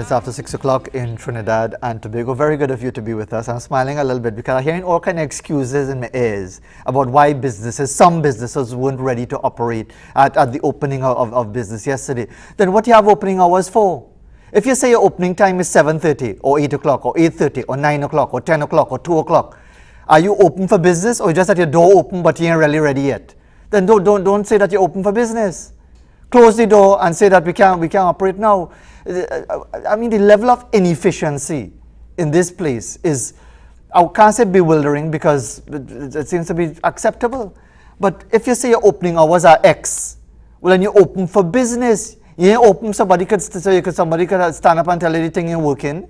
minutes after 6 o'clock in Trinidad and Tobago. Very good of you to be with us. I'm smiling a little bit because I'm hearing all kind of excuses in my ears about why some businesses weren't ready to operate at the opening of business yesterday. Then what do you have opening hours for? If you say your opening time is 7:30 or 8 o'clock or 8:30 or 9 o'clock or 10 o'clock or 2 o'clock, are you open for business or just at your door open but you ain't really ready yet? Then don't say that you're open for business. Close the door and say that we can't operate now. I mean, the level of inefficiency in this place is, I can't say bewildering because it seems to be acceptable. But if you say your opening hours are X, well, then you're open for business. You ain't open, somebody could stand up and tell you the thing you're working.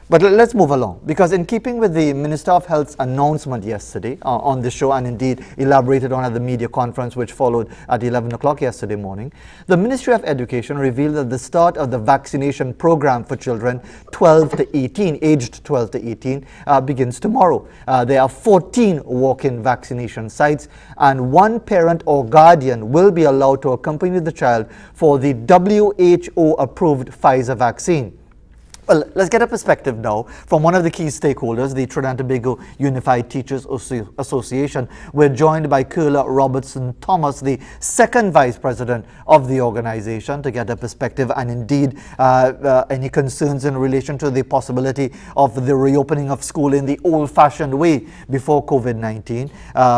But let's move along, because in keeping with the Minister of Health's announcement yesterday on the show, and indeed elaborated on at the media conference which followed at 11 o'clock yesterday morning, the Ministry of Education revealed that the start of the vaccination program for children aged 12 to 18, begins tomorrow. There are 14 walk-in vaccination sites, and one parent or guardian will be allowed to accompany the child for the WHO-approved Pfizer vaccine. Well, let's get a perspective now from one of the key stakeholders, the Trinidad and Tobago Unified Teachers Association. We're joined by Kyrla Robertson-Thomas, the second vice president of the organization, to get a perspective and indeed any concerns in relation to the possibility of the reopening of school in the old-fashioned way before COVID-19.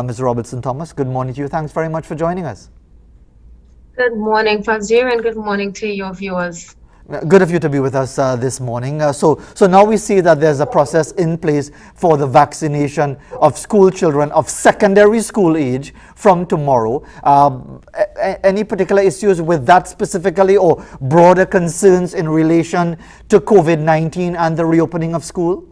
Ms. Robertson-Thomas, good morning to you. Thanks very much for joining us. Good morning, Fazir, and good morning to your viewers. Good of you to be with us this morning. So now we see that there's a process in place for the vaccination of school children of secondary school age from tomorrow. Any particular issues with that specifically, or broader concerns in relation to COVID-19 and the reopening of school?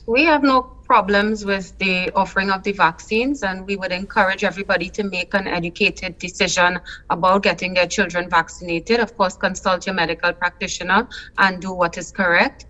We have no problems with the offering of the vaccines, and we would encourage everybody to make an educated decision about getting their children vaccinated. Of course, consult your medical practitioner and do what is correct.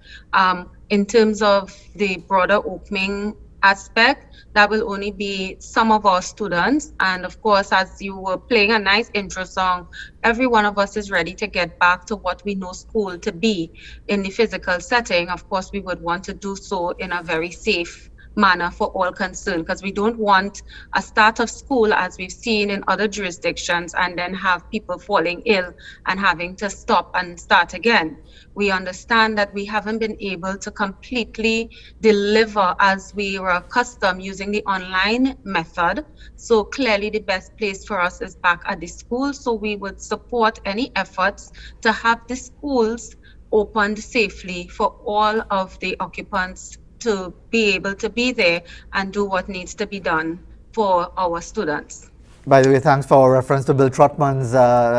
In terms of the broader opening aspect, that will only be some of our students. And of course, as you were playing a nice intro song, every one of us is ready to get back to what we know school to be in the physical setting. Of course, we would want to do so in a very safe manner for all concerned, because we don't want a start of school as we've seen in other jurisdictions and then have people falling ill and having to stop and start again. We understand that we haven't been able to completely deliver as we were accustomed using the online method. So clearly the best place for us is back at the school. So we would support any efforts to have the schools opened safely for all of the occupants to be able to be there and do what needs to be done for our students. By the way, thanks for our reference to Bill Trotman's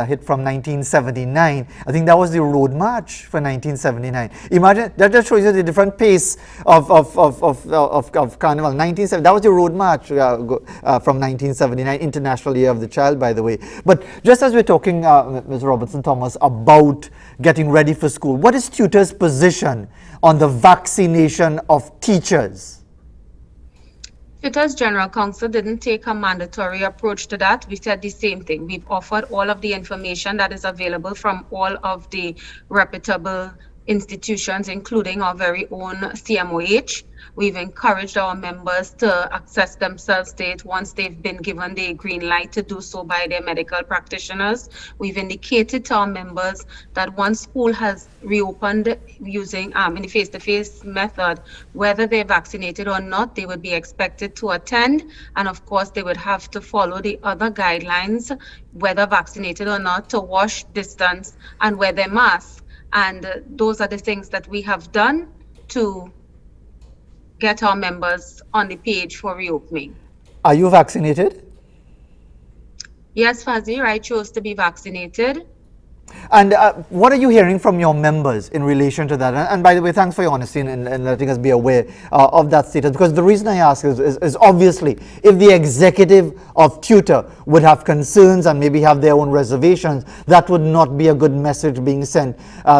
hit from 1979. I think that was the Road March for 1979. Imagine, that just shows you the different pace of Carnival. 1970, that was the Road March from 1979, International Year of the Child, by the way. But just as we're talking, Ms. Robertson-Thomas, about getting ready for school, what is Tutor's position on the vaccination of teachers? Tutors General Council didn't take a mandatory approach to that. We said the same thing. We've offered all of the information that is available from all of the reputable institutions, including our very own CMOH. We've encouraged our members to access themselves to it once they've been given the green light to do so by their medical practitioners. We've indicated to our members that once school has reopened using in the face-to-face method, whether they're vaccinated or not, they would be expected to attend. And of course, they would have to follow the other guidelines, whether vaccinated or not, to wash, distance, and wear their masks. And those are the things that we have done to get our members on the page for reopening. Are you vaccinated? Yes, Fazir, I chose to be vaccinated. And what are you hearing from your members in relation to that? And by the way, thanks for your honesty and letting us be aware of that status. Because the reason I ask is obviously, if the executive of Tutor would have concerns and maybe have their own reservations, that would not be a good message being sent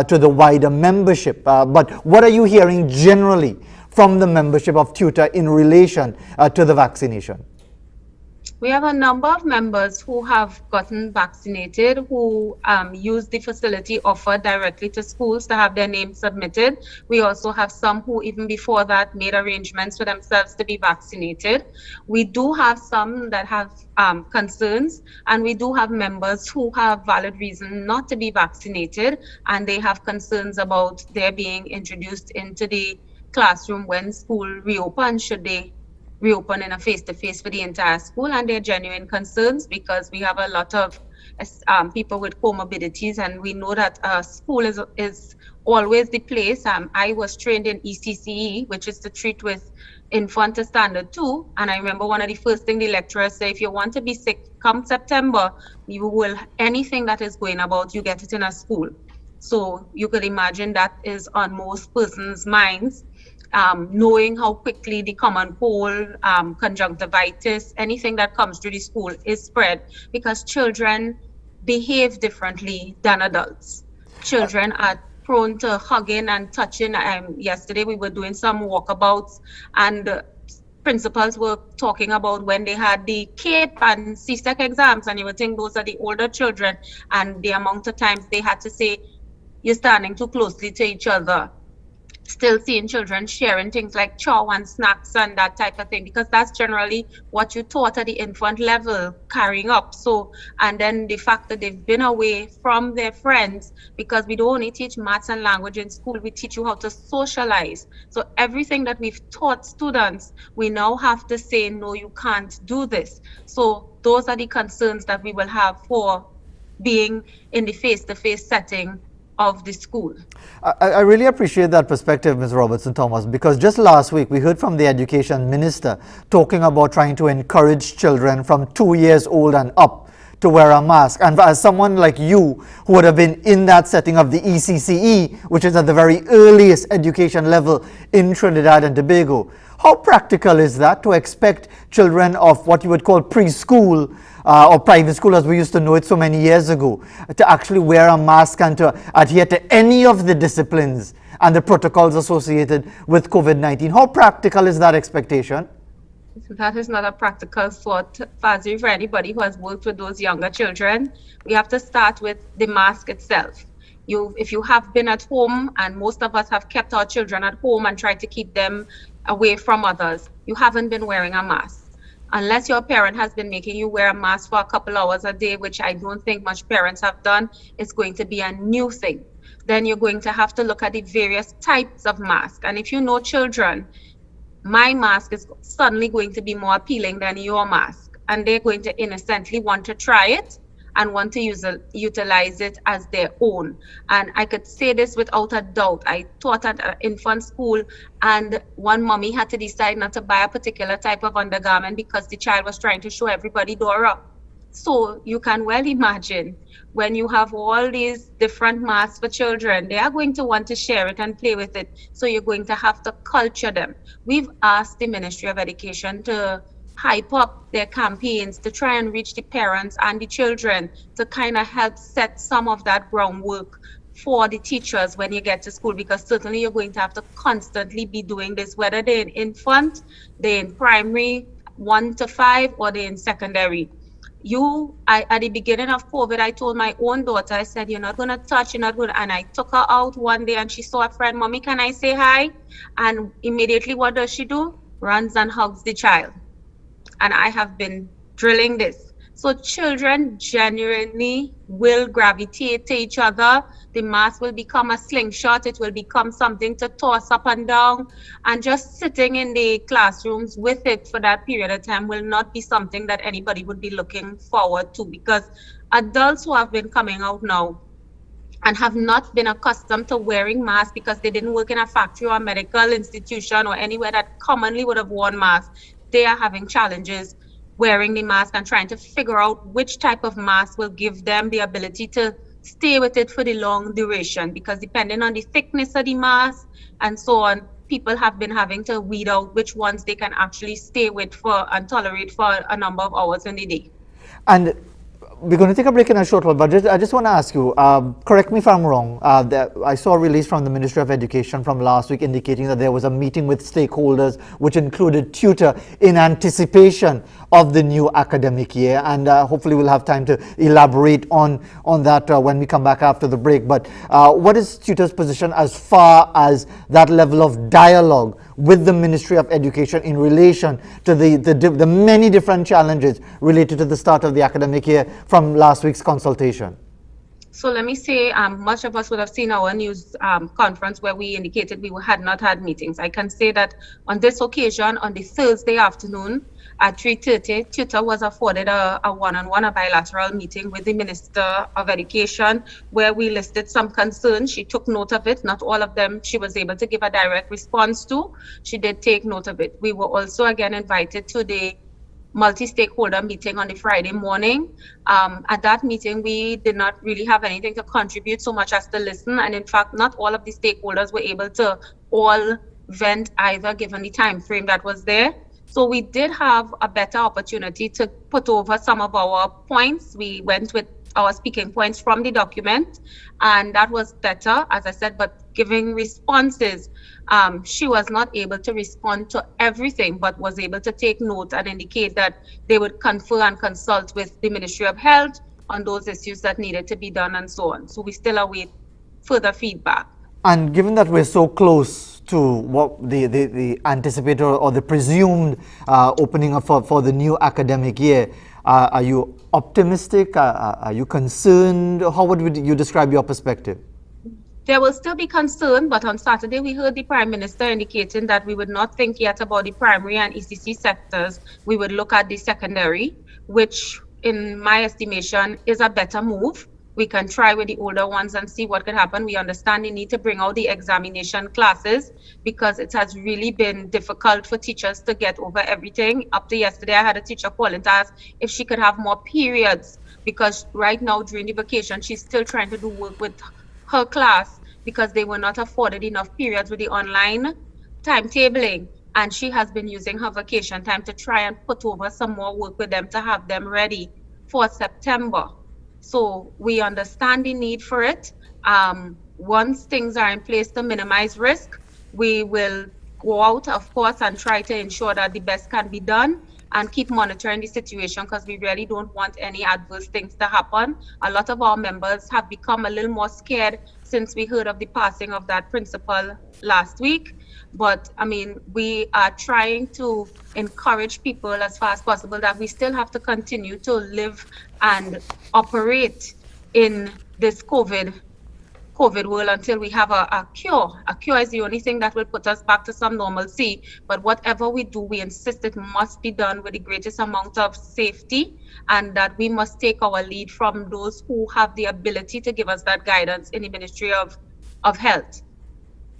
to the wider membership. But what are you hearing generally from the membership of Tutor in relation to the vaccination? We have a number of members who have gotten vaccinated, who use the facility offered directly to schools to have their names submitted. We also have some who, even before that, made arrangements for themselves to be vaccinated. We do have some that have concerns, and we do have members who have valid reason not to be vaccinated, and they have concerns about their being introduced into the classroom when school reopens, should they reopen in a face-to-face for the entire school, and their genuine concerns, because we have a lot of people with comorbidities, and we know that school is always the place. I was trained in ECCE, which is to treat with infant to standard 2, and I remember one of the first things the lecturers say, if you want to be sick come September, you will, anything that is going about, you get it in a school. So you could imagine that is on most persons' minds. Knowing how quickly the common cold, conjunctivitis, anything that comes through the school is spread, because children behave differently than adults. Children are prone to hugging and touching. Yesterday we were doing some walkabouts, and principals were talking about when they had the CAPE and CSEC exams, and you would think those are the older children, and the amount of times they had to say, you're standing too closely to each other. Still seeing children sharing things like chow and snacks and that type of thing, because that's generally what you taught at the infant level, carrying up. So, and then the fact that they've been away from their friends, because we don't only teach maths and language in school, we teach you how to socialize. So everything that we've taught students, we now have to say, no, you can't do this. So those are the concerns that we will have for being in the face-to-face setting of the school. I really appreciate that perspective, Ms. Robertson-Thomas, because just last week we heard from the Education Minister talking about trying to encourage children from 2 years old and up to wear a mask. And as someone like you who would have been in that setting of the ECCE, which is at the very earliest education level in Trinidad and Tobago, how practical is that to expect children of what you would call preschool or private school as we used to know it so many years ago to actually wear a mask and to adhere to any of the disciplines and the protocols associated with COVID-19? How practical is that expectation? That is not a practical thought, Fazri, for anybody who has worked with those younger children. We have to start with the mask itself. If you have been at home, and most of us have kept our children at home and tried to keep them away from others, you haven't been wearing a mask. Unless your parent has been making you wear a mask for a couple hours a day, which I don't think much parents have done, it's going to be a new thing. Then you're going to have to look at the various types of masks. And if you know children, my mask is suddenly going to be more appealing than your mask, and they're going to innocently want to try it and want to utilize it as their own. And I could say this without a doubt. I taught at an infant school, and one mommy had to decide not to buy a particular type of undergarment because the child was trying to show everybody Dora. So you can well imagine, when you have all these different masks for children, they are going to want to share it and play with it. So you're going to have to culture them. We've asked the Ministry of Education to hype up their campaigns to try and reach the parents and the children to kind of help set some of that groundwork for the teachers when you get to school, because certainly you're going to have to constantly be doing this, whether they're in infant, they're in primary 1 to 5, or they're in secondary. At the beginning of COVID, I told my own daughter, I said, you're not going to touch, you're not going to, and I took her out one day and she saw a friend, Mommy, can I say hi? And immediately what does she do? Runs and hugs the child. And I have been drilling this. So children genuinely will gravitate to each other. The mask will become a slingshot. It will become something to toss up and down. And just sitting in the classrooms with it for that period of time will not be something that anybody would be looking forward to, because adults who have been coming out now and have not been accustomed to wearing masks because they didn't work in a factory or a medical institution or anywhere that commonly would have worn masks, they are having challenges wearing the mask and trying to figure out which type of mask will give them the ability to stay with it for the long duration, because depending on the thickness of the mask and so on, people have been having to weed out which ones they can actually stay with for and tolerate for a number of hours in the day. And We're going to take a break in a short while, but I just want to ask you, correct me if I'm wrong, I saw a release from the Ministry of Education from last week indicating that there was a meeting with stakeholders which included tutor in anticipation of the new academic year, and hopefully we'll have time to elaborate on that when we come back after the break. But what is tutor's position as far as that level of dialogue with the Ministry of Education in relation to the many different challenges related to the start of the academic year from last week's consultation? So let me say, much of us would have seen our news conference where we indicated we had not had meetings. I can say that on this occasion, on the Thursday afternoon at 3:30, tutor was afforded a one-on-one, a bilateral meeting with the Minister of Education, where we listed some concerns. She took note of it. Not all of them she was able to give a direct response to. She did take note of it. We were also again invited to the multi-stakeholder meeting on the Friday morning. At that meeting, we did not really have anything to contribute so much as to listen. And in fact, not all of the stakeholders were able to all vent either, given the time frame that was there. So we did have a better opportunity to put over some of our points. We went with our speaking points from the document, and that was better, as I said, but giving responses, she was not able to respond to everything, but was able to take note and indicate that they would confer and consult with the Ministry of Health on those issues that needed to be done and so on. So we still await further feedback. And given that we're so close to what the anticipated or the presumed opening up for the new academic year, are you optimistic? Are you concerned? How would you describe your perspective? There will still be concern, but on Saturday we heard the Prime Minister indicating that we would not think yet about the primary and ECC sectors. We would look at the secondary, which in my estimation is a better move. We can try with the older ones and see what could happen. We understand the need to bring out the examination classes because it has really been difficult for teachers to get over everything. Up to yesterday, I had a teacher call and ask if she could have more periods because right now during the vacation, she's still trying to do work with her class because they were not afforded enough periods with the online timetabling. And she has been using her vacation time to try and put over some more work with them to have them ready for September. So we understand the need for it. Once things are in place to minimize risk, we will go out, of course, and try to ensure that the best can be done and keep monitoring the situation because we really don't want any adverse things to happen. A lot of our members have become a little more scared since we heard of the passing of that principal last week. But I mean, we are trying to encourage people as far as possible that we still have to continue to live and operate in this COVID world until we have a cure. A cure is the only thing that will put us back to some normalcy. But whatever we do, we insist it must be done with the greatest amount of safety and that we must take our lead from those who have the ability to give us that guidance in the Ministry of Health.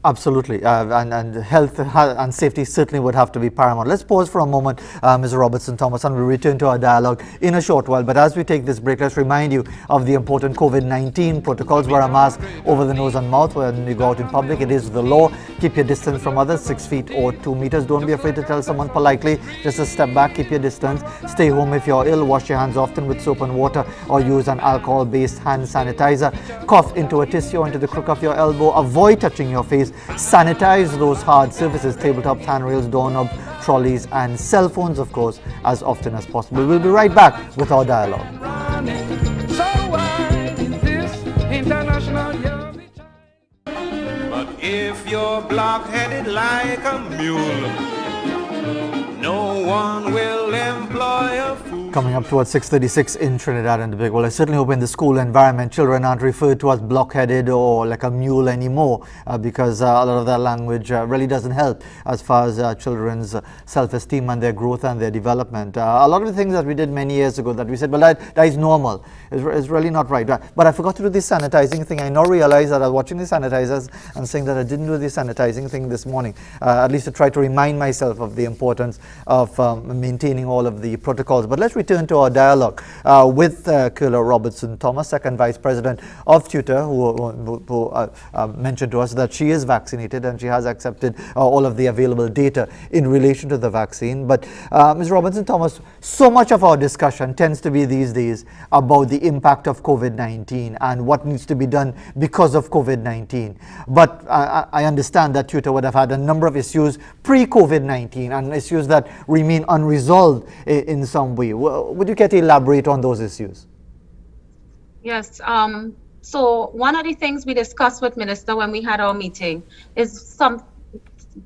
Absolutely, and health and safety certainly would have to be paramount. Let's pause for a moment, Ms. Robertson-Thomas, and we'll return to our dialogue in a short while. But as we take this break, let's remind you of the important COVID-19 protocols. Wear a mask over the nose and mouth when you go out in public. It is the law. Keep your distance from others, 6 feet or 2 meters. Don't be afraid to tell someone politely, just a step back, keep your distance. Stay home if you're ill. Wash your hands often with soap and water or use an alcohol-based hand sanitizer. Cough into a tissue or into the crook of your elbow. Avoid touching your face. Sanitize those hard surfaces, tabletops, handrails, doorknob, trolleys, and cell phones, of course, as often as possible. We'll be right back with our dialogue. But if you're block-headed like a mule, no one will employ a fool. Coming up towards 6:36 in Trinidad and Tobago. Well, I certainly hope in the school environment children aren't referred to as blockheaded or like a mule anymore because a lot of that language really doesn't help as far as children's self-esteem and their growth and their development. A lot of the things that we did many years ago that we said, well, that is normal, is really not right. But I forgot to do the sanitizing thing. I now realize that I was watching the sanitizers and saying that I didn't do the sanitizing thing this morning, at least to try to remind myself of the importance of maintaining all of the protocols. But let's we turn to our dialogue with Kyrla Robertson-Thomas, Second Vice President of Tutor, who mentioned to us that she is vaccinated and she has accepted all of the available data in relation to the vaccine. But Ms. Robertson-Thomas, so much of our discussion tends to be these days about the impact of COVID-19 and what needs to be done because of COVID-19. But I understand that Tutor would have had a number of issues pre-COVID-19 and issues that remain unresolved in some way. Would you care to elaborate on those issues? Yes. So one of the things we discussed with Minister when we had our meeting is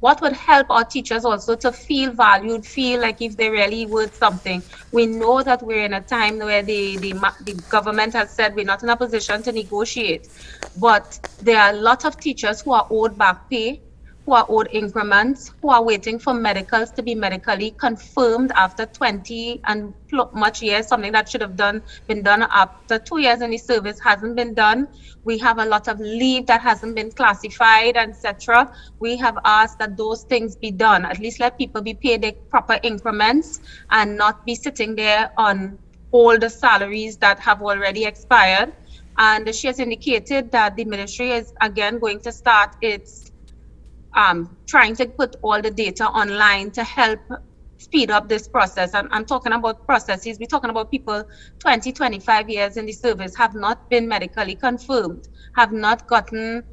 what would help our teachers also to feel valued, feel like if they really worth something. We know that we're in a time where the government has said we're not in a position to negotiate, but there are a lot of teachers who are owed back pay, who are owed increments, who are waiting for medicals to be medically confirmed after 20 and much years, something that should have been done after 2 years in the service hasn't been done. We have a lot of leave that hasn't been classified, etc. We have asked that those things be done. At least let people be paid their proper increments and not be sitting there on all the salaries that have already expired. And she has indicated that the ministry is again going to start its trying to put all the data online to help speed up this process. And I'm talking about processes. We're talking about people 20, 25 years in the service have not been medically confirmed, have not gotten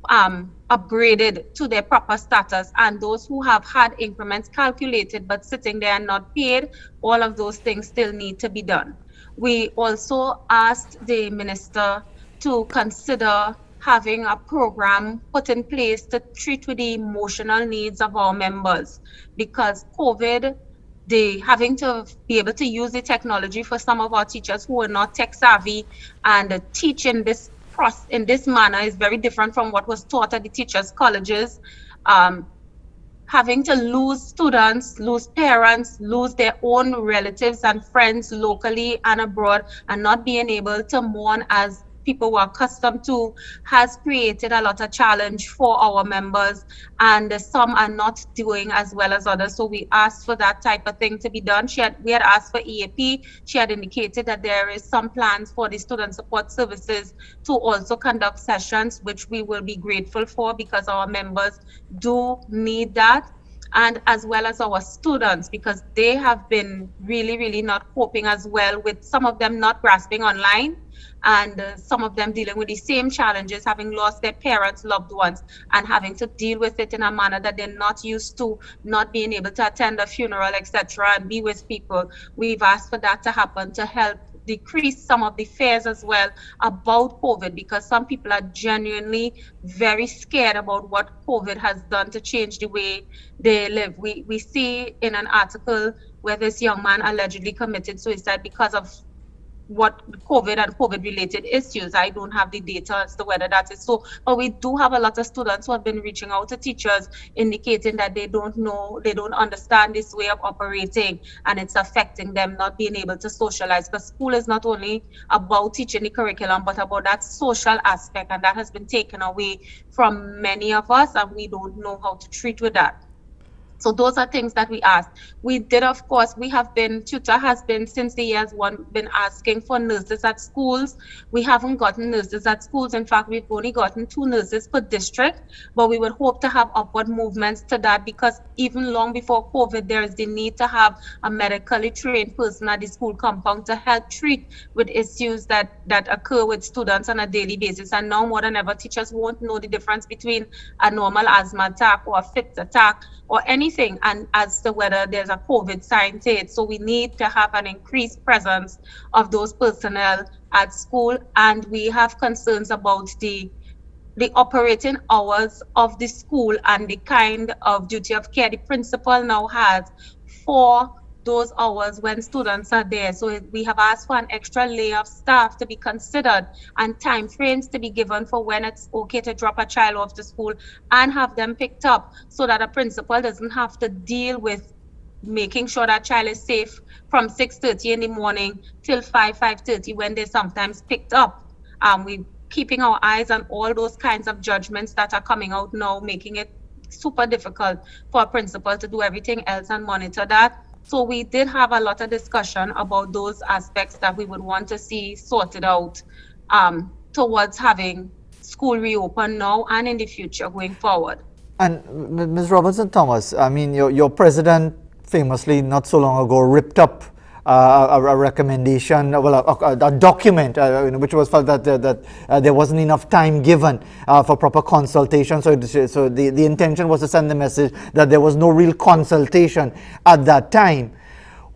upgraded to their proper status, and those who have had increments calculated but sitting there and not paid, all of those things still need to be done. We also asked the minister to consider having a program put in place to treat with the emotional needs of our members, because COVID, having to be able to use the technology for some of our teachers who are not tech savvy and teach in this manner is very different from what was taught at the teachers' colleges. Having to lose students, lose parents, lose their own relatives and friends locally and abroad, and not being able to mourn as people were accustomed to, has created a lot of challenge for our members, and some are not doing as well as others. So we asked for that type of thing to be done. We had asked for EAP. She had indicated that there is some plans for the student support services to also conduct sessions, which we will be grateful for because our members do need that. And as well as our students, because they have been really, really not coping as well, with some of them not grasping online, and some of them dealing with the same challenges, having lost their parents, loved ones, and having to deal with it in a manner that they're not used to, not being able to attend a funeral, etc., and be with people. We've asked for that to happen to help decrease some of the fears as well about COVID, because some people are genuinely very scared about what COVID has done to change the way they live. We see in an article where this young man allegedly committed suicide because of what COVID and COVID related issues. I don't have the data as to whether that is so, but we do have a lot of students who have been reaching out to teachers indicating that they don't know, they don't understand this way of operating, and it's affecting them not being able to socialize, because school is not only about teaching the curriculum but about that social aspect, and that has been taken away from many of us, and we don't know how to treat with that. So those are things that we asked. We did, of course, Tutor has been, since the years one, been asking for nurses at schools. We haven't gotten nurses at schools. In fact, we've only gotten 2 nurses per district, but we would hope to have upward movements to that, because even long before COVID, there is the need to have a medically trained person at the school compound to help treat with issues that occur with students on a daily basis. And now more than ever, teachers won't know the difference between a normal asthma attack or a fifth attack or anything, and as to whether there's a COVID sign to it. So we need to have an increased presence of those personnel at school, and we have concerns about the operating hours of the school and the kind of duty of care the principal now has for those hours when students are there. So we have asked for an extra layer of staff to be considered and time frames to be given for when it's okay to drop a child off to school and have them picked up, so that a principal doesn't have to deal with making sure that child is safe from 6:30 in the morning till 5:30 when they're sometimes picked up. We're keeping our eyes on all those kinds of judgments that are coming out now, making it super difficult for a principal to do everything else and monitor that. So we did have a lot of discussion about those aspects that we would want to see sorted out towards having school reopen now and in the future going forward. And Ms. Robertson-Thomas, I mean, your president famously not so long ago ripped up a recommendation, well, a document, which was felt that there wasn't enough time given for proper consultation. So the intention was to send the message that there was no real consultation at that time.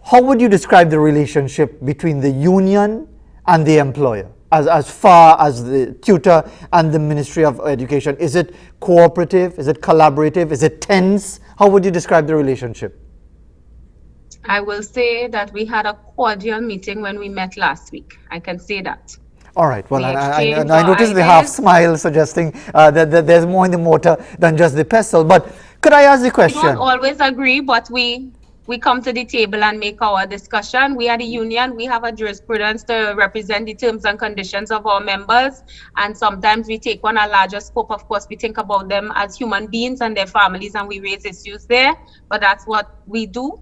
How would you describe the relationship between the union and the employer, as far as the tutor and the Ministry of Education? Is it cooperative? Is it collaborative? Is it tense? How would you describe the relationship? I will say that we had a cordial meeting when we met last week. I can say that. All right. Well, We I exchanged noticed the our half ideas. smile suggesting that there's more in the motor than just the pestle. But could I ask the We question? don't always agree, but we come to the table and make our discussion. We are the union. We have a jurisprudence to represent the terms and conditions of our members. And sometimes we take on a larger scope. Of course, we think about them as human beings and their families, and we raise issues there. But that's what we do.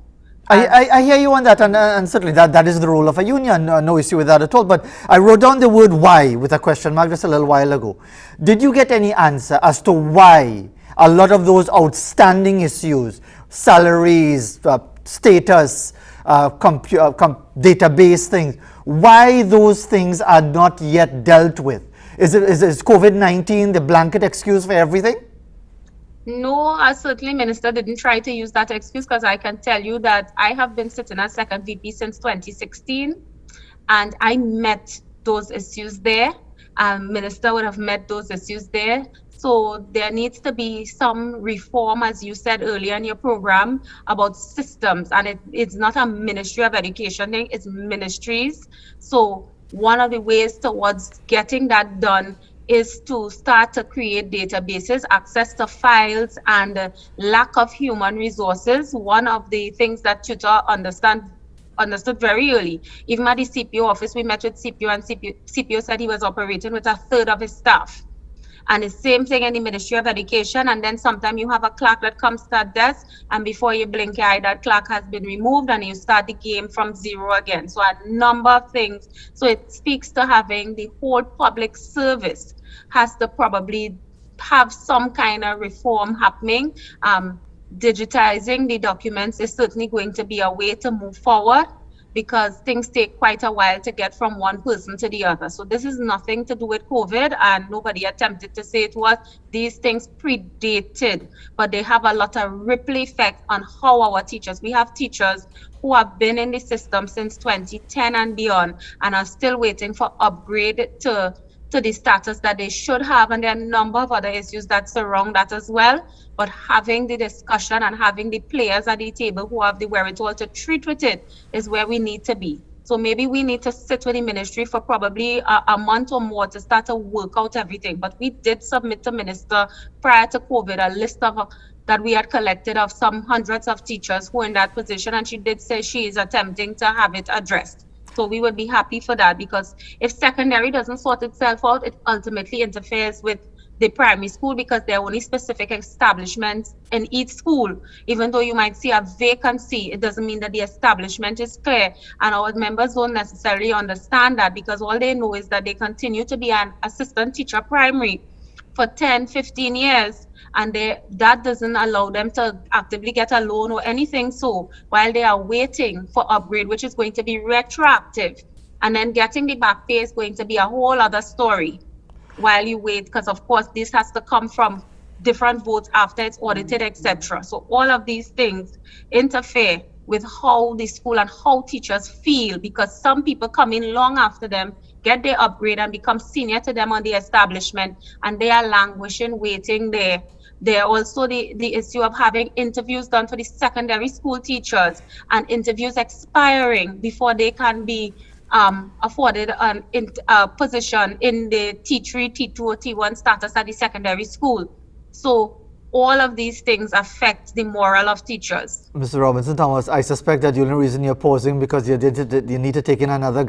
I hear you on that, and certainly that is the role of a union. No issue with that at all. But I wrote down the word "why" with a question mark just a little while ago. Did you get any answer as to why a lot of those outstanding issues, salaries, status, database things, why those things are not yet dealt with? Is COVID-19 the blanket excuse for everything? No, certainly Minister didn't try to use that excuse, because I can tell you that I have been sitting as second VP since 2016, and I met those issues there. Minister would have met those issues there. So there needs to be some reform, as you said earlier in your program, about systems. And it's not a Ministry of Education thing, it's ministries. So one of the ways towards getting that done is to start to create databases, access to files, and lack of human resources. One of the things that tutor understood very early. Even at the CPO office, we met with CPO, and CPO said he was operating with a third of his staff. And the same thing in the Ministry of Education. And then sometimes you have a clerk that comes to that desk, and before you blink your eye, that clerk has been removed, and you start the game from zero again. So a number of things. So it speaks to having the whole public service has to probably have some kind of reform happening. Digitizing the documents is certainly going to be a way to move forward, because things take quite a while to get from one person to the other. So this is nothing to do with COVID, and nobody attempted to say it was. These things predated, but they have a lot of ripple effect on how our teachers, we have teachers who have been in the system since 2010 and beyond, and are still waiting for upgrade to the status that they should have. And there are a number of other issues that surround that as well. But having the discussion and having the players at the table who have the wherewithal to treat with it is where we need to be. So maybe we need to sit with the ministry for probably a month or more to start to work out everything. But we did submit to Minister prior to COVID a list of that we had collected of some hundreds of teachers who are in that position, and she did say she is attempting to have it addressed. So we would be happy for that, because if secondary doesn't sort itself out, it ultimately interferes with the primary school, because there are only specific establishments in each school. Even though you might see a vacancy, it doesn't mean that the establishment is clear. And our members don't necessarily understand that, because all they know is that they continue to be an assistant teacher primary for 10, 15 years. And that doesn't allow them to actively get a loan or anything. So while they are waiting for upgrade, which is going to be retroactive, and then getting the back pay is going to be a whole other story while you wait, because of course this has to come from different votes after it's audited, etc. So all of these things interfere with how the school and how teachers feel, because some people come in long after them, get their upgrade, and become senior to them on the establishment, and they are languishing, waiting there. There are also the issue of having interviews done for the secondary school teachers, and interviews expiring before they can be afforded a position in the T3, T2, or T1 status at the secondary school. So all of these things affect the morale of teachers. Mr. Robertson-Thomas, I suspect that the only reason you're pausing because you need to take in another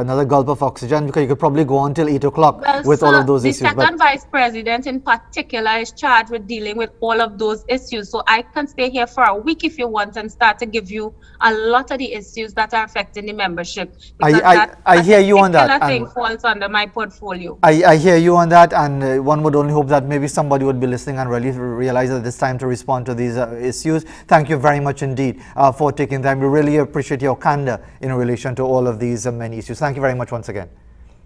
another gulp of oxygen, because you could probably go on till 8 o'clock with sir, all of those the issues. second vice president in particular is charged with dealing with all of those issues. So I can stay here for a week if you want and start to give you a lot of the issues that are affecting the membership. I hear you on that. That thing falls under my portfolio. I hear you on that, and one would only hope that maybe somebody would be listening and really realize that it's time to respond to these issues. Thank you very much indeed for taking time. We really appreciate your candor in relation to all of these many issues. Thank you very much once again.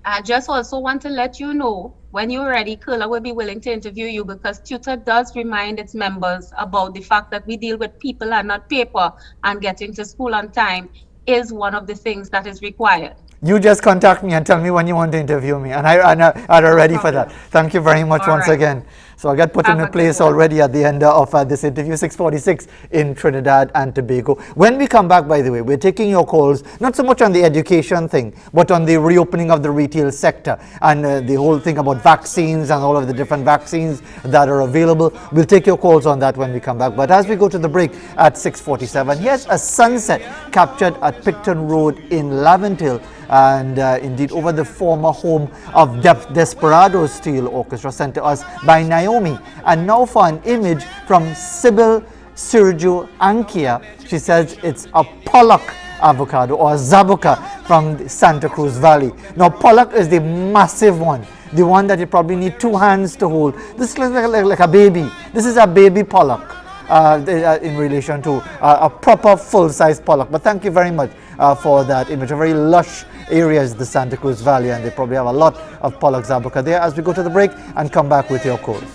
I just also want to let you know, when you're ready, Kyrla will be willing to interview you, because Tutor does remind its members about the fact that we deal with people and not paper, and getting to school on time is one of the things that is required. You just contact me and tell me when you want to interview me, and I'm ready for that. Thank you very much once again. So I got put in place already at the end of this interview, 6:46 in Trinidad and Tobago. When we come back, by the way, we're taking your calls, not so much on the education thing, but on the reopening of the retail sector and the whole thing about vaccines and all of the different vaccines that are available. We'll take your calls on that when we come back. But as we go to the break at 6:47, here's a sunset captured at Picton Road in Laventille, and indeed over the former home of Desperado Steel Orchestra, sent to us by Naomi. And now for an image from Sybil Sergio Ankia. She says it's a Pollock avocado or a Zabuca from the Santa Cruz Valley. Now Pollock is the massive one, the one that you probably need 2 hands to hold. This looks like a baby. This is a baby Pollock. In relation to a proper full-size Pollock. But thank you very much for that image. A very lush area is the Santa Cruz Valley, and they probably have a lot of Pollock Zabuca there. As we go to the break and come back with your calls.